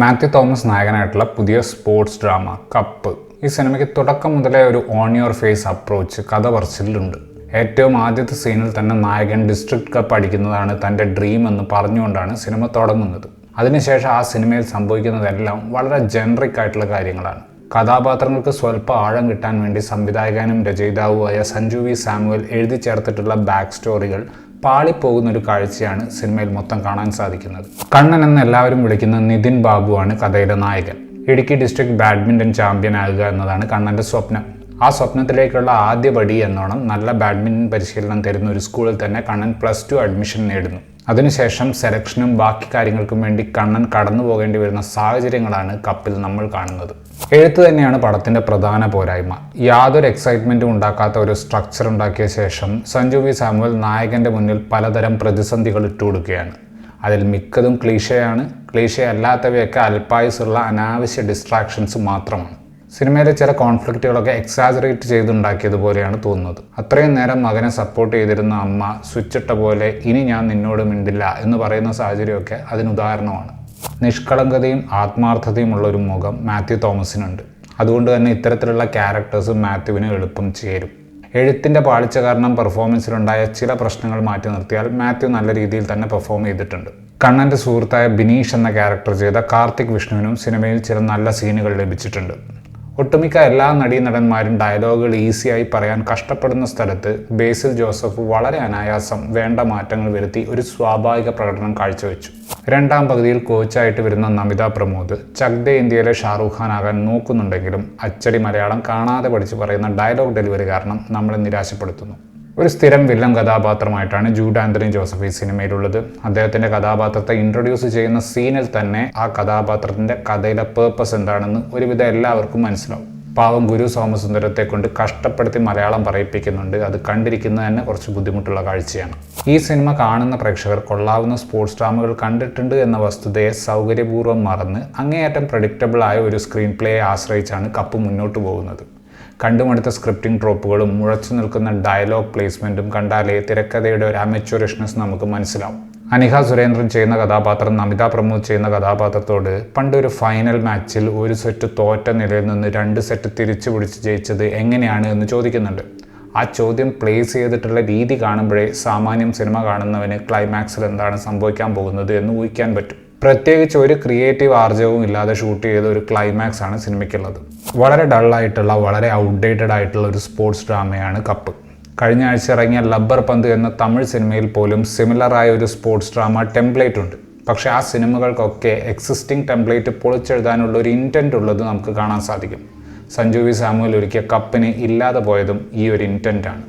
Mathew Thomas നായകനായിട്ടുള്ള പുതിയ sports drama cup. ഈ സിനിമയ്ക്ക് തുടക്കം മുതലേ ഒരു ഓൺ യുവർ ഫേസ് അപ്രോച്ച് കഥ പറച്ചിലുണ്ട്. ഏറ്റവും ആദ്യത്തെ സീനിൽ തന്നെ നായകൻ ഡിസ്ട്രിക്ട് കപ്പ് അടിക്കുന്നതാണ് തൻ്റെ ഡ്രീം എന്ന് പറഞ്ഞുകൊണ്ടാണ് സിനിമ തുടങ്ങുന്നത്. അതിനുശേഷം ആ സിനിമയിൽ സംഭവിക്കുന്നതെല്ലാം വളരെ ജനറിക് ആയിട്ടുള്ള കാര്യങ്ങളാണ്. കഥാപാത്രങ്ങൾക്ക് സ്വല്പം ആഴം കിട്ടാൻ വേണ്ടി സംവിധായകനും രചയിതാവുമായ സഞ്ജു വി സാമുവൽ എഴുതി ചേർത്തിട്ടുള്ള ബാക്ക് സ്റ്റോറികൾ പാളിപ്പോകുന്ന ഒരു കാഴ്ചയാണ് സിനിമയിൽ മൊത്തം കാണാൻ സാധിക്കുന്നത്. കണ്ണൻ എന്ന് എല്ലാവരും വിളിക്കുന്ന നിതിൻ ബാബുവാണ് കഥയിലെ നായകൻ. ഇടുക്കി ഡിസ്ട്രിക്ട് ബാഡ്മിൻ്റൺ ചാമ്പ്യൻ ആകുക എന്നതാണ് കണ്ണൻ്റെ സ്വപ്നം. ആ സ്വപ്നത്തിലേക്കുള്ള ആദ്യ പടി എന്നോണം നല്ല ബാഡ്മിൻ്റൺ പരിശീലനം തരുന്ന ഒരു സ്കൂളിൽ തന്നെ കണ്ണൻ +2 അഡ്മിഷൻ നേടുന്നു. അതിനുശേഷം സെലക്ഷനും ബാക്കി കാര്യങ്ങൾക്കും വേണ്ടി കണ്ണൻ കടന്നു പോകേണ്ടി വരുന്ന സാഹചര്യങ്ങളാണ് കപ്പിൽ നമ്മൾ കാണുന്നത്. എഴുത്ത് തന്നെയാണ് പടത്തിൻ്റെ പ്രധാന പോരായ്മ. യാതൊരു എക്സൈറ്റ്മെൻറ്റും ഉണ്ടാക്കാത്ത ഒരു സ്ട്രക്ചർ ഉണ്ടാക്കിയ ശേഷം സഞ്ജു വി സാമുവൽ നായകൻ്റെ മുന്നിൽ പലതരം പ്രതിസന്ധികൾ ഇട്ടുകൊടുക്കുകയാണ്. അതിൽ മിക്കതും ക്ലീഷയാണ്. ക്ലീഷേ അല്ലാത്തവയൊക്കെ അല്പായുസുള്ള അനാവശ്യ ഡിസ്ട്രാക്ഷൻസ് മാത്രമാണ്. സിനിമയിലെ ചില കോൺഫ്ലിക്റ്റുകളൊക്കെ എക്സാജറേറ്റ് ചെയ്തുണ്ടാക്കിയതുപോലെയാണ് തോന്നുന്നത്. അത്രയും നേരം മകനെ സപ്പോർട്ട് ചെയ്തിരുന്ന അമ്മ സ്വിച്ചിട്ട പോലെ ഇനി ഞാൻ നിന്നോട് മിണ്ടില്ല എന്ന് പറയുന്ന സാഹചര്യമൊക്കെ അതിനുദാഹരണമാണ്. നിഷ്കളങ്കതയും ആത്മാർത്ഥതയും ഉള്ള ഒരു മുഖം മാത്യു തോമസിനുണ്ട്. അതുകൊണ്ട് തന്നെ ഇത്തരത്തിലുള്ള ക്യാരക്ടേഴ്സ് മാത്യുവിന് എളുപ്പം ചേരും. എഴുത്തിൻ്റെ പാളിച്ച കാരണം പെർഫോമൻസിലുണ്ടായ ചില പ്രശ്നങ്ങൾ മാറ്റി നിർത്തിയാൽ മാത്യു നല്ല രീതിയിൽ തന്നെ പെർഫോം ചെയ്തിട്ടുണ്ട്. കണ്ണൻ്റെ സുഹൃത്തായ ബിനീഷ് എന്ന ക്യാരക്ടർ ചെയ്ത കാർത്തിക് വിഷ്ണുവിനും സിനിമയിൽ ചില നല്ല സീനുകൾ ലഭിച്ചിട്ടുണ്ട്. ഒട്ടുമിക്ക എല്ലാ നടീനടന്മാരും ഡയലോഗുകൾ ഈസിയായി പറയാൻ കഷ്ടപ്പെടുന്ന സ്ഥലത്ത് ബേസിൽ ജോസഫ് വളരെ അനായാസം വേണ്ട മാറ്റങ്ങൾ വരുത്തി ഒരു സ്വാഭാവിക പ്രകടനം കാഴ്ചവെച്ചു. രണ്ടാം പകുതിയിൽ കോച്ചായിട്ട് വരുന്ന നമിത പ്രമോദ് ചക്ദേ ഇന്ത്യയിലെ ഷാറൂഖ് ഖാൻ ആകാൻ നോക്കുന്നുണ്ടെങ്കിലും അച്ചടി മലയാളം കാണാതെ പഠിച്ച് പറയുന്ന ഡയലോഗ് ഡെലിവറി കാരണം നമ്മളെ നിരാശപ്പെടുത്തുന്നു. ഒരു സ്ഥിരം വില്ലൻ കഥാപാത്രമായിട്ടാണ് ജൂഡ് ആന്റണി ജോസഫ് ഈ സിനിമയിലുള്ളത്. അദ്ദേഹത്തിൻ്റെ കഥാപാത്രത്തെ ഇൻട്രൊഡ്യൂസ് ചെയ്യുന്ന സീനിൽ തന്നെ ആ കഥാപാത്രത്തിൻ്റെ കഥയിലെ പേർപ്പസ് എന്താണെന്ന് ഒരുവിധം എല്ലാവർക്കും മനസ്സിലാവും. പാവം ഗുരു സോമസുന്ദരത്തെ കൊണ്ട് കഷ്ടപ്പെടുത്തി മലയാളം പറയിപ്പിക്കുന്നുണ്ട്. അത് കണ്ടിരിക്കുന്നത് തന്നെ കുറച്ച് ബുദ്ധിമുട്ടുള്ള കാഴ്ചയാണ്. ഈ സിനിമ കാണുന്ന പ്രേക്ഷകർ കൊള്ളാവുന്ന സ്പോർട്സ് ഡ്രാമകൾ കണ്ടിട്ടുണ്ട് എന്ന വസ്തുതയെ സൗകര്യപൂർവ്വം മറന്ന് അങ്ങേയറ്റം പ്രഡിക്റ്റബിൾ ആയ ഒരു സ്ക്രീൻ പ്ലേയെ ആശ്രയിച്ചാണ് കപ്പ് മുന്നോട്ട് പോകുന്നത്. കണ്ടുമടുത്ത സ്ക്രിപ്റ്റിംഗ് ട്രോപ്പുകളും മുഴച്ചു നിൽക്കുന്ന ഡയലോഗ് പ്ലേസ്മെൻറ്റും കണ്ടാലേ തിരക്കഥയുടെ ഒരു അമച്വറിഷ്നെസ് നമുക്ക് മനസ്സിലാവും. അനിഹ സുരേന്ദ്രൻ ചെയ്യുന്ന കഥാപാത്രം നമിത പ്രമോദ് ചെയ്യുന്ന കഥാപാത്രത്തോട് പണ്ടൊരു ഫൈനൽ മാച്ചിൽ ഒരു സെറ്റ് തോറ്റ നിലയിൽ നിന്ന് 2 സെറ്റ് തിരിച്ചു പിടിച്ച് ജയിച്ചത് എങ്ങനെയാണ് എന്ന് ചോദിക്കുന്നുണ്ട്. ആ ചോദ്യം പ്ലേസ് ചെയ്തിട്ടുള്ള രീതി കാണുമ്പോഴേ സാമാന്യം സിനിമ കാണുന്നവന് ക്ലൈമാക്സിൽ എന്താണ് സംഭവിക്കാൻ പോകുന്നത് എന്ന് ഊഹിക്കാൻ പറ്റും. പ്രത്യേകിച്ച് ഒരു ക്രിയേറ്റീവ് ആർജവും ഇല്ലാതെ ഷൂട്ട് ചെയ്ത ഒരു ക്ലൈമാക്സ് ആണ് സിനിമയ്ക്കുള്ളത്. വളരെ ഡള്ളായിട്ടുള്ള വളരെ ഔട്ട്ഡേറ്റഡ് ആയിട്ടുള്ള ഒരു സ്പോർട്സ് ഡ്രാമയാണ് കപ്പ്. കഴിഞ്ഞ ആഴ്ച ഇറങ്ങിയ ലബ്ബർ പന്ത് എന്ന തമിഴ് സിനിമയിൽ പോലും സിമിലറായ ഒരു സ്പോർട്സ് ഡ്രാമ ടെംപ്ലേറ്റ് ഉണ്ട്. പക്ഷേ ആ സിനിമകൾക്കൊക്കെ എക്സിസ്റ്റിംഗ് ടെംപ്ലേറ്റ് പൊളിച്ചെഴുതാനുള്ള ഒരു ഇൻറ്റൻറ്റ് ഉള്ളത് നമുക്ക് കാണാൻ സാധിക്കും. സഞ്ജു വി സാമുവൽ ഒരുക്കിയ കപ്പിന് ഇല്ലാതെ പോയതും ഈ ഒരു ഇൻറ്റൻറ്റാണ്.